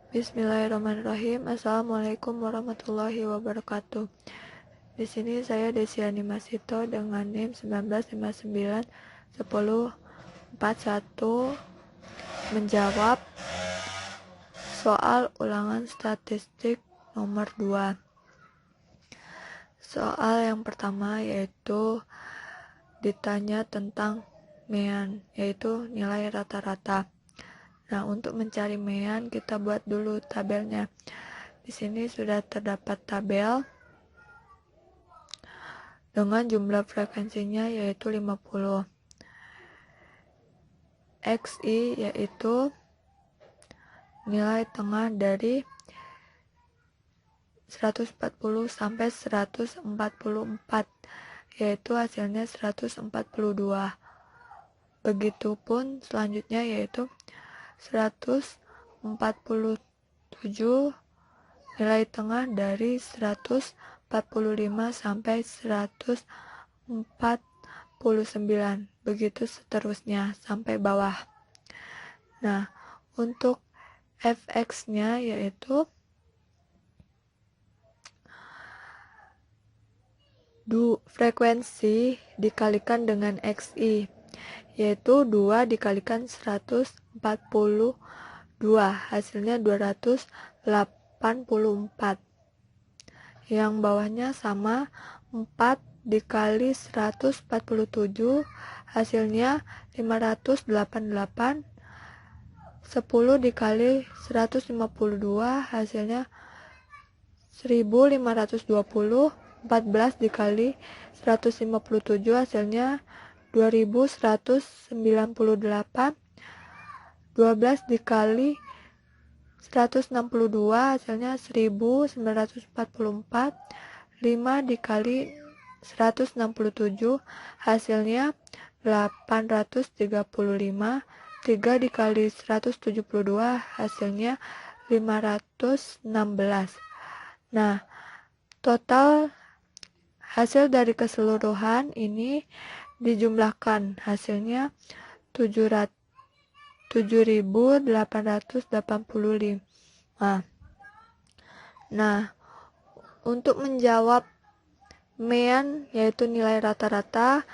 Bismillahirrahmanirrahim. Assalamualaikum warahmatullahi wabarakatuh. Di sini saya Desiani Masito dengan NIM 19591041 menjawab soal ulangan statistik nomor 2. Soal yang pertama yaitu ditanya tentang mean, yaitu nilai rata-rata. Nah, untuk mencari mean kita buat dulu tabelnya. Di sini sudah terdapat tabel dengan jumlah frekuensinya yaitu 50. XI yaitu nilai tengah dari 140 sampai 144, yaitu hasilnya 142. Begitupun selanjutnya yaitu 147, nilai tengah dari 145 sampai 149, begitu seterusnya sampai bawah. Nah, untuk fx-nya yaitu frekuensi dikalikan dengan xi, yaitu 2 dikalikan 142, hasilnya 284. Yang bawahnya sama, 4 dikali 147, hasilnya 588. 10 dikali 152, hasilnya 1520. 14 dikali 157, hasilnya 2198. 12 dikali 162, hasilnya 1944. 5 dikali 167, hasilnya 835. 3 dikali 172, hasilnya 516. Nah, total hasil dari keseluruhan ini dijumlahkan, hasilnya 7.885. Nah, untuk menjawab mean yaitu nilai rata-rata,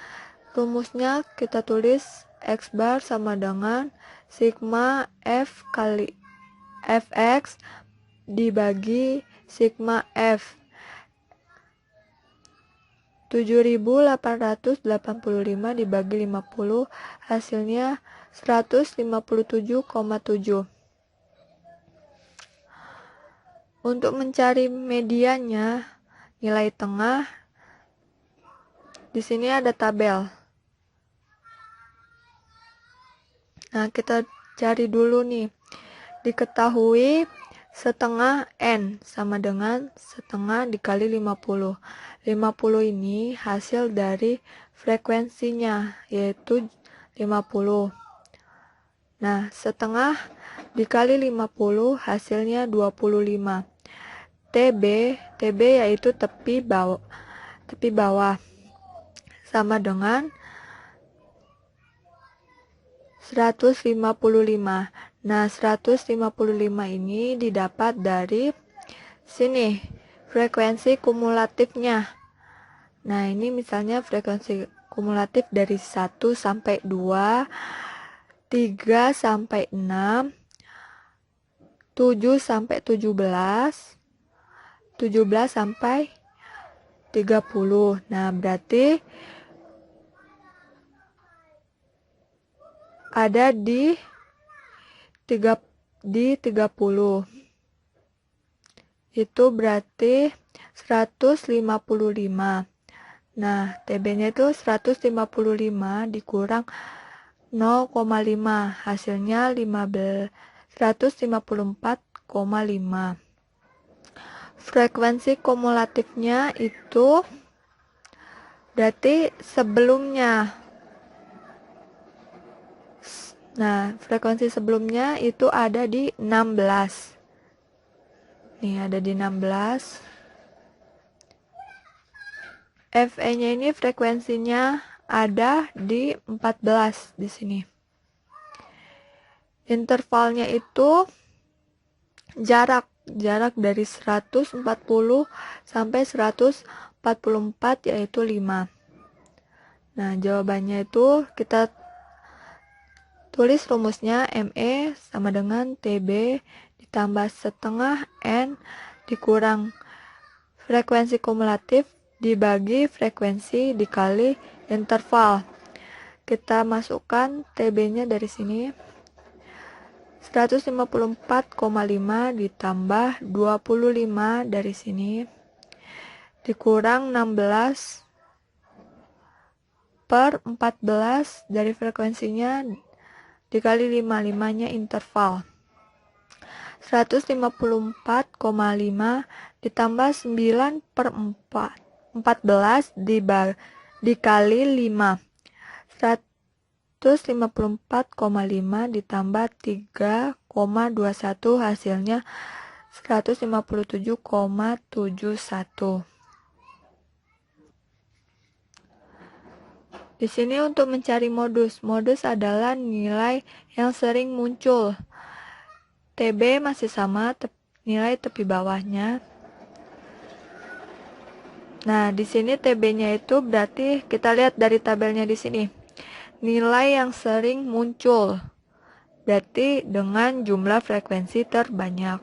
rumusnya kita tulis X bar sama dengan sigma F kali Fx dibagi sigma F. 7.885 dibagi 50, hasilnya 157,7. Untuk mencari mediannya, nilai tengah, di sini ada tabel. Nah, kita cari dulu nih. Diketahui setengah N sama dengan setengah dikali 50. 50 ini hasil dari frekuensinya, yaitu 50. Nah, setengah dikali 50 hasilnya 25. TB yaitu tepi bawah sama dengan 155. Nah, 155 ini didapat dari sini, frekuensi kumulatifnya. Nah, ini misalnya frekuensi kumulatif dari 1 sampai 2, 3 sampai 6, 7 sampai 17, 17 sampai 30. Nah, berarti ada di 30. Itu berarti 155. Nah, TB-nya itu 155 dikurang 0,5, hasilnya 154,5. Frekuensi kumulatifnya itu berarti sebelumnya. Nah, frekuensi sebelumnya itu ada di 16. Nih, ada di 16. FE-nya ini frekuensinya ada di 14 di sini. Intervalnya itu jarak dari 140 sampai 144 yaitu 5. Nah, jawabannya itu kita tulis rumusnya ME sama dengan TB ditambah setengah N dikurang frekuensi kumulatif dibagi frekuensi dikali interval. Kita masukkan TB-nya dari sini. 154,5 ditambah 25 dari sini dikurang 16 per 14 dari frekuensinya dikali 5, 5-nya interval. 154,5 ditambah 9 per 14 dikali 5. 154,5 ditambah 3,21 hasilnya 157,71. Di sini untuk mencari modus. Modus adalah nilai yang sering muncul. TB masih sama, nilai tepi bawahnya. Nah, di sini TB-nya itu berarti kita lihat dari tabelnya di sini. Nilai yang sering muncul berarti dengan jumlah frekuensi terbanyak,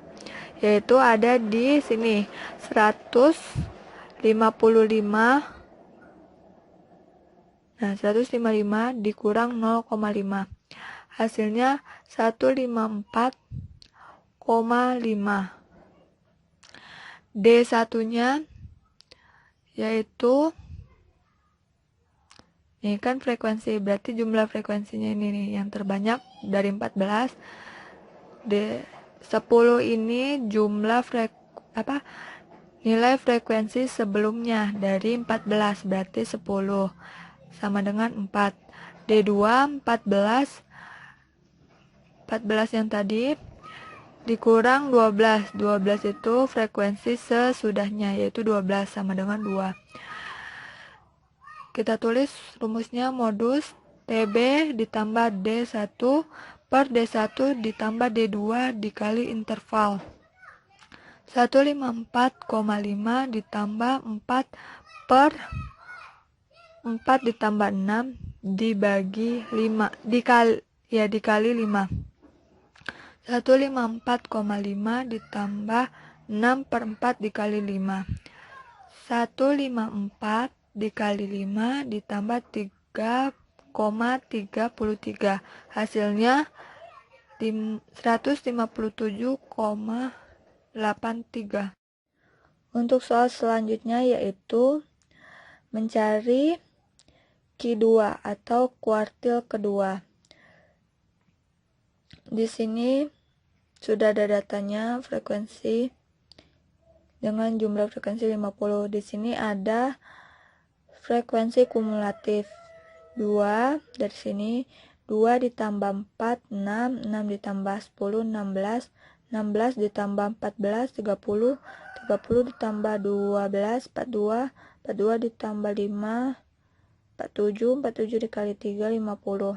yaitu ada di sini 155. Nah, 155 dikurang 0,5 hasilnya 154,5. D1-nya yaitu ini kan frekuensi, berarti jumlah frekuensinya ini nih yang terbanyak dari 14. D10 ini jumlah nilai frekuensi sebelumnya dari 14, berarti 10 sama dengan 4. D2 14 yang tadi dikurang 12. 12 itu frekuensi sesudahnya, yaitu 12 sama dengan 2. Kita tulis rumusnya modus TB ditambah D1 per D1 ditambah D2 dikali interval. 154,5 ditambah 4 per 4 ditambah 6 dibagi 5 dikali 5. 154,5 ditambah 6 per 4 dikali 5. 154 dikali 5 ditambah 3,33 hasilnya 157,83. Untuk soal selanjutnya yaitu mencari Q2 atau kuartil kedua. Di sini sudah ada datanya frekuensi dengan jumlah frekuensi 50. Di sini ada frekuensi kumulatif 2 dari sini, 2 ditambah 4 6, 6 ditambah 10 16, 16 ditambah 14 30, 30 ditambah 12 42, 42 ditambah 5 47, 47 dikali 3 50.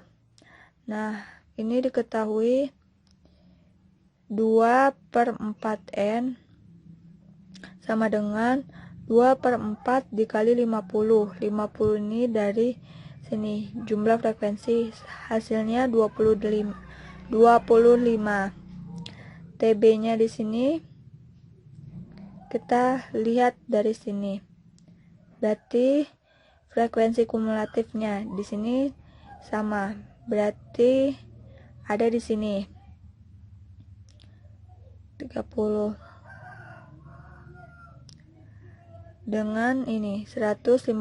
Nah, ini diketahui 2 per 4N sama dengan 2 per 4 dikali 50. 50 ini dari sini jumlah frekuensi, hasilnya 25. TB nya di sini kita lihat dari sini, berarti frekuensi kumulatifnya di sini sama, berarti ada di sini 30 dengan ini 155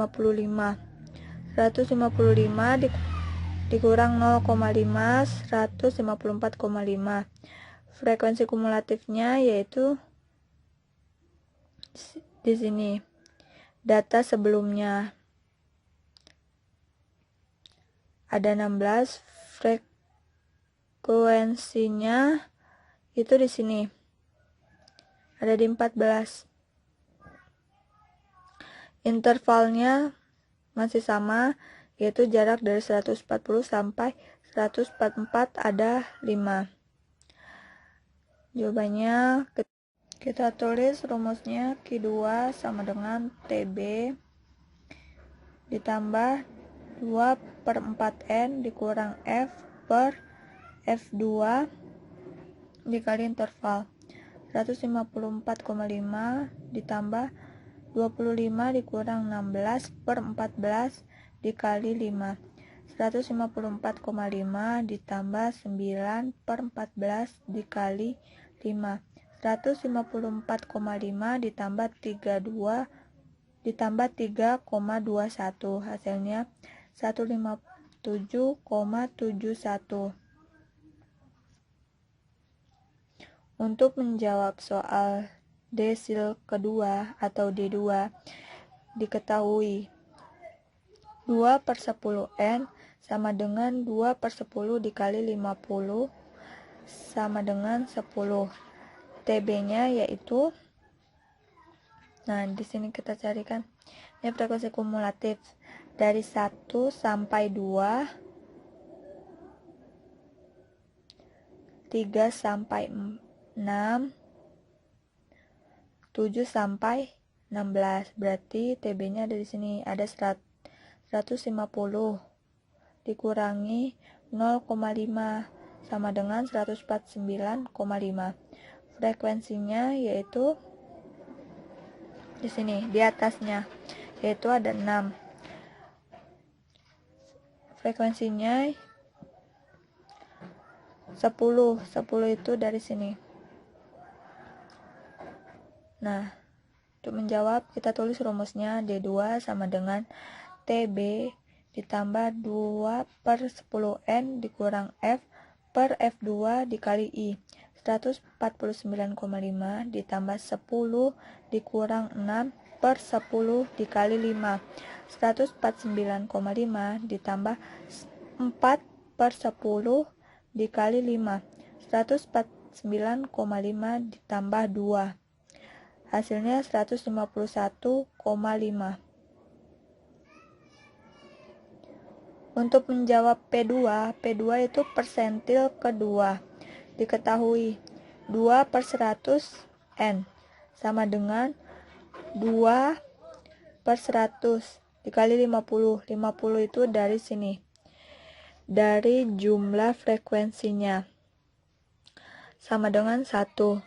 dikurang 0,5 154,5. Frekuensi kumulatifnya yaitu di sini data sebelumnya ada 16, frekuensinya itu di sini ada di 14. Intervalnya masih sama, yaitu jarak dari 140 sampai 144 ada 5. Jawabannya kita tulis rumusnya Q2 sama dengan TB ditambah 2/4N dikurang F per F2 dikali interval 154,5 ditambah 25 dikurang 16/14 dikali 5 154,5 ditambah 9/14 dikali 5 154,5 ditambah 32 ditambah 3,21 hasilnya 157,71. Untuk menjawab soal desil kedua atau D2 diketahui 2/10N sama dengan 2/10 dikali 50 sama dengan 10. TB-nya yaitu, nah di sini kita carikan ini frekuensi kumulatif dari 1 sampai 2, 3 sampai 6, 7 sampai 16. Berarti TB-nya dari sini ada 150 dikurangi 0,5 sama dengan 149,5. Frekuensinya yaitu di sini di atasnya yaitu ada 6. Frekuensinya 10 itu dari sini. Nah, untuk menjawab kita tulis rumusnya D2 sama dengan TB ditambah 2/10N dikurang F per F2 dikali I. 149,5 ditambah 10 dikurang 6/10 dikali 5. 149,5 ditambah 4/10 dikali 5. 149,5 ditambah 2. Hasilnya 151,5. Untuk menjawab P2 itu persentil kedua. Diketahui 2/100 N sama dengan 2/100 dikali 50. 50 itu dari sini. Dari jumlah frekuensinya sama dengan 1.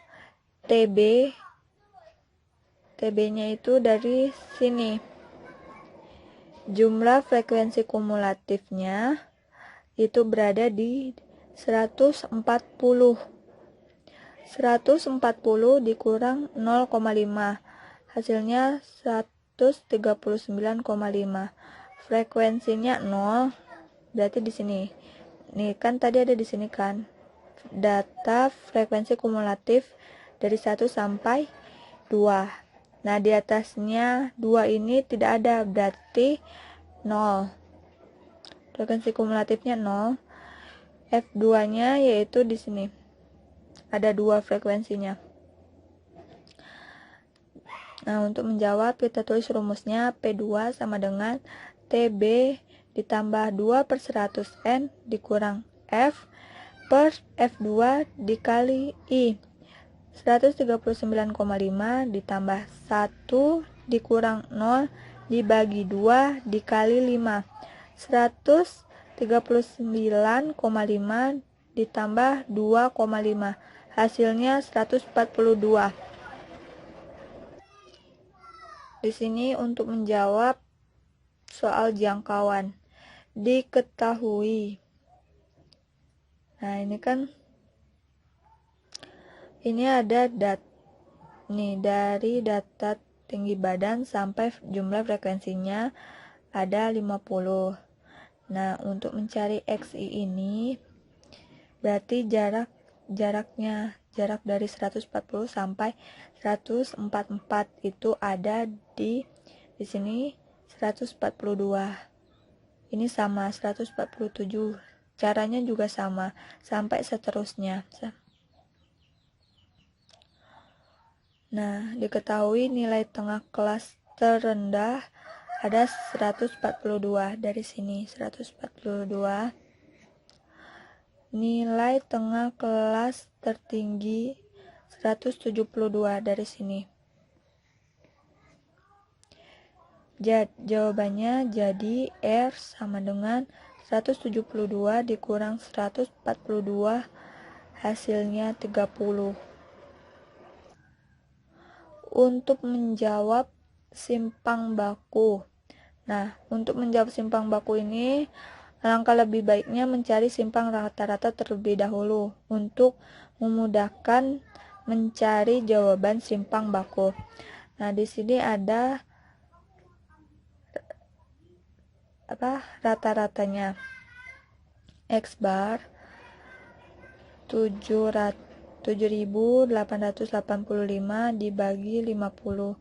TB-nya itu dari sini. Jumlah frekuensi kumulatifnya itu berada di 140. 140 dikurang 0,5. Hasilnya 139,5. Frekuensinya 0. Berarti di sini. Nih kan tadi ada di sini kan. Data frekuensi kumulatif dari 1 sampai 2. Nah, di atasnya 2 ini tidak ada, berarti 0. Frekuensi kumulatifnya 0. F2-nya yaitu di sini. Ada 2 frekuensinya. Nah, untuk menjawab kita tulis rumusnya P2 sama dengan TB ditambah 2/100N dikurang F per F2 dikali I. 139,5 ditambah 1 dikurang 0 dibagi 2 dikali 5. 139,5 ditambah 2,5. Hasilnya 142. Di sini untuk menjawab soal jangkauan diketahui. Nah, ini kan ini ada dari data tinggi badan sampai jumlah frekuensinya ada 50. Nah, untuk mencari XI ini berarti jarak dari 140 sampai 144 itu ada di sini 142. Ini sama 147. Caranya juga sama sampai seterusnya. Nah, diketahui nilai tengah kelas terendah ada 142 dari sini 142. Nilai tengah kelas tertinggi 172 dari sini. Jawabannya jadi R sama dengan 172 dikurang 142, hasilnya 30. Untuk menjawab simpang baku. Nah, untuk menjawab simpang baku ini, alangkah lebih baiknya mencari simpang rata-rata terlebih dahulu untuk memudahkan mencari jawaban simpang baku. Nah, di sini ada rata-ratanya. X bar 7.885 dibagi 50.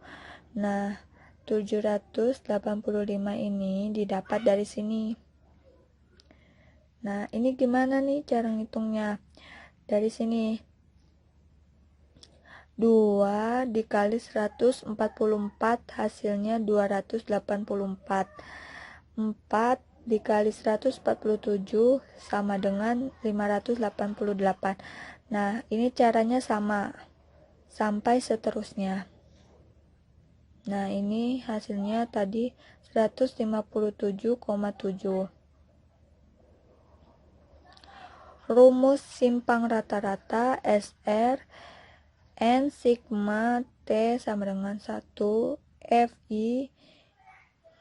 Nah, 785 ini didapat dari sini. Nah, ini gimana nih cara ngitungnya? Dari sini 2 dikali 144 hasilnya 284. 4 dikali 147 sama dengan 588. Nah, ini caranya sama sampai seterusnya. Nah, ini hasilnya tadi 157,7. Rumus simpang rata-rata SR N sigma T sama dengan 1 FI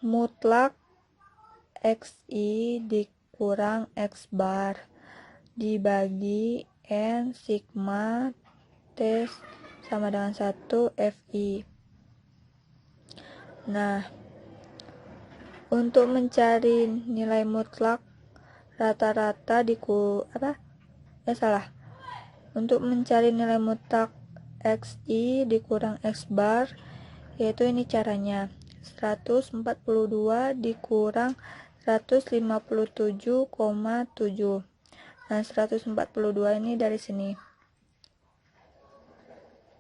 mutlak XI dikurang X bar dibagi N sigma T sama dengan 1 FI. Nah, untuk mencari nilai mutlak rata-rata untuk mencari nilai mutlak XI dikurang X bar, yaitu ini caranya. 142 dikurang 157,7. Nah, 142 ini dari sini.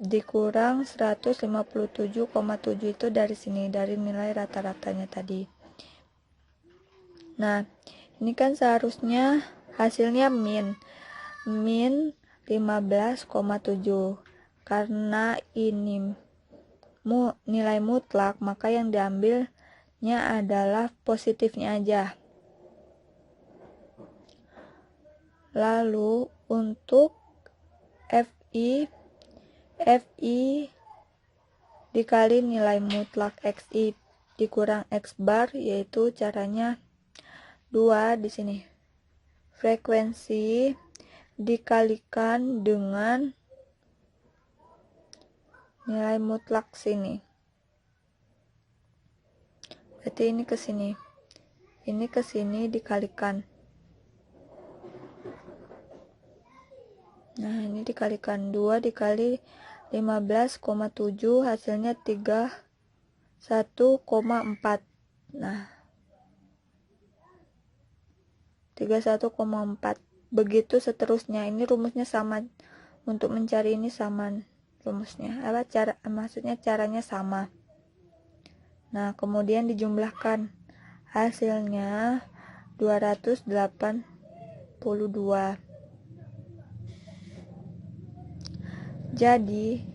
Dikurang 157,7 itu dari sini, dari nilai rata-ratanya tadi. Nah, ini kan seharusnya hasilnya min 15,7. Karena ini nilai mutlak, maka yang diambilnya adalah positifnya aja. Lalu untuk FI dikali nilai mutlak XI dikurang X bar, yaitu caranya 2 di sini. Frekuensi dikalikan dengan nilai mutlak sini. Berarti ini ke sini. Ini ke sini dikalikan. Nah, ini dikalikan 2 dikali 15,7 hasilnya 31,4. Nah, 31,4. Begitu seterusnya. Ini rumusnya sama. Untuk mencari ini sama rumusnya. Maksudnya caranya sama. Nah, kemudian dijumlahkan. Hasilnya 282. Jadi,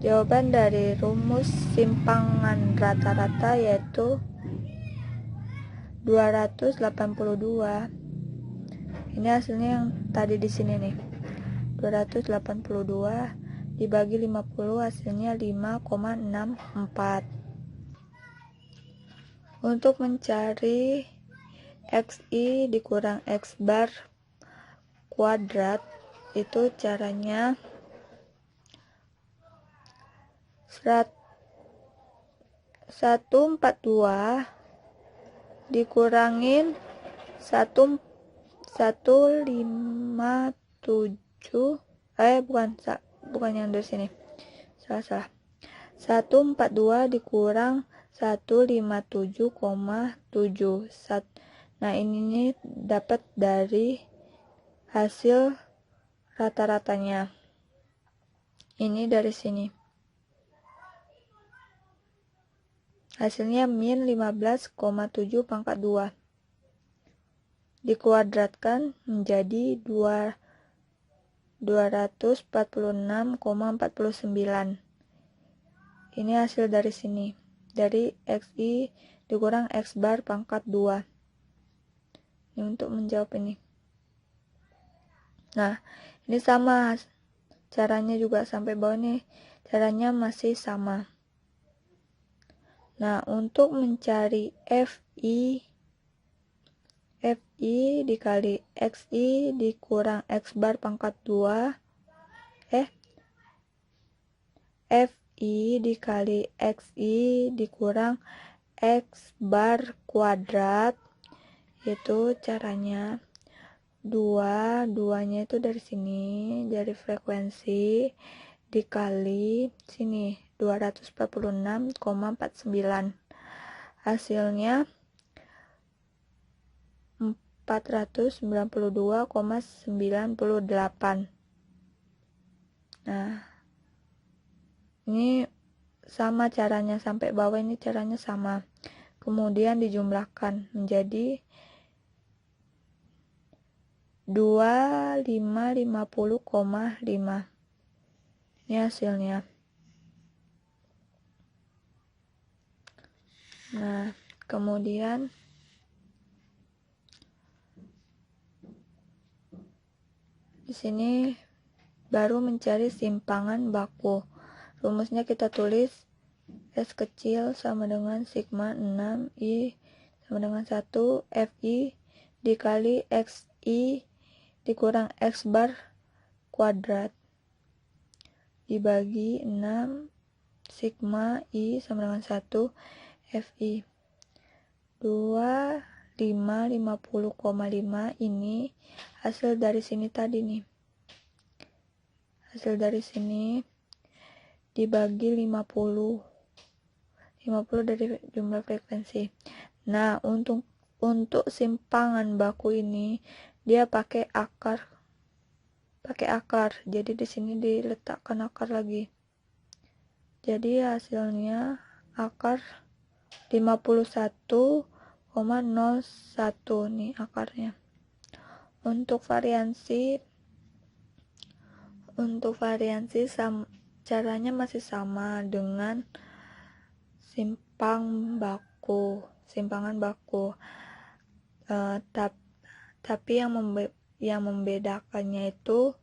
jawaban dari rumus simpangan rata-rata yaitu 282. Ini hasilnya yang tadi di sini nih. 282 dibagi 50 hasilnya 5,64. Untuk mencari XI dikurang X bar kuadrat, itu caranya 142 dikurangin 157, bukan yang dari sini, salah. 142 dikurang 157,7. Nah, ini dapat dari hasil rata-ratanya. Ini dari sini. Hasilnya min 15,7 pangkat 2. Dikuadratkan menjadi 246,49. Ini hasil dari sini, dari XI dikurang X bar pangkat 2. Ini untuk menjawab ini. Nah, ini sama caranya juga sampai bawah nih, caranya masih sama. Nah, untuk mencari FI dikali XI dikurang X bar pangkat 2, FI dikali XI dikurang X bar kuadrat, itu caranya duanya itu dari sini, dari frekuensi dikali sini 246,49, hasilnya 492,98. Nah, ini sama caranya sampai bawah, ini caranya sama. Kemudian dijumlahkan menjadi 2550,5. Ini hasilnya. Nah, kemudian di sini baru mencari simpangan baku. Rumusnya kita tulis S kecil sama dengan sigma 6I sama dengan 1 FI dikali XI dikurang X bar kuadrat dibagi 6 sigma I sama dengan 1 FI. 2550,5 ini hasil dari sini tadi nih. Hasil dari sini dibagi 50 dari jumlah frekuensi. Nah, untuk simpangan baku ini dia pakai akar. Jadi di sini diletakkan akar lagi. Jadi hasilnya akar 51,01 nih akarnya. Untuk variansi caranya masih sama dengan simpangan baku. Tapi yang membedakannya itu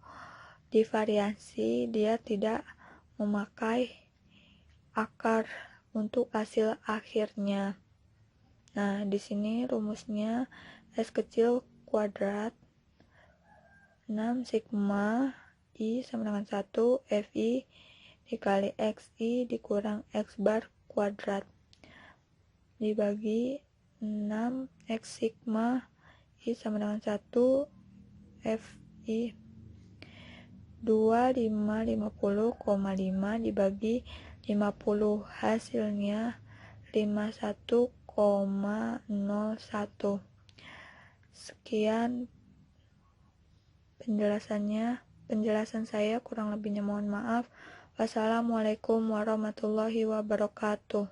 di variasi dia tidak memakai akar untuk hasil akhirnya. Nah, di sini rumusnya S kecil kuadrat 6 sigma I sama dengan 1 FI dikali XI dikurang X bar kuadrat dibagi 6 X sigma I sama dengan 1 FI. 2550,5 dibagi 50, hasilnya 51,01. Sekian penjelasan saya, kurang lebihnya mohon maaf. Wassalamualaikum warahmatullahi wabarakatuh.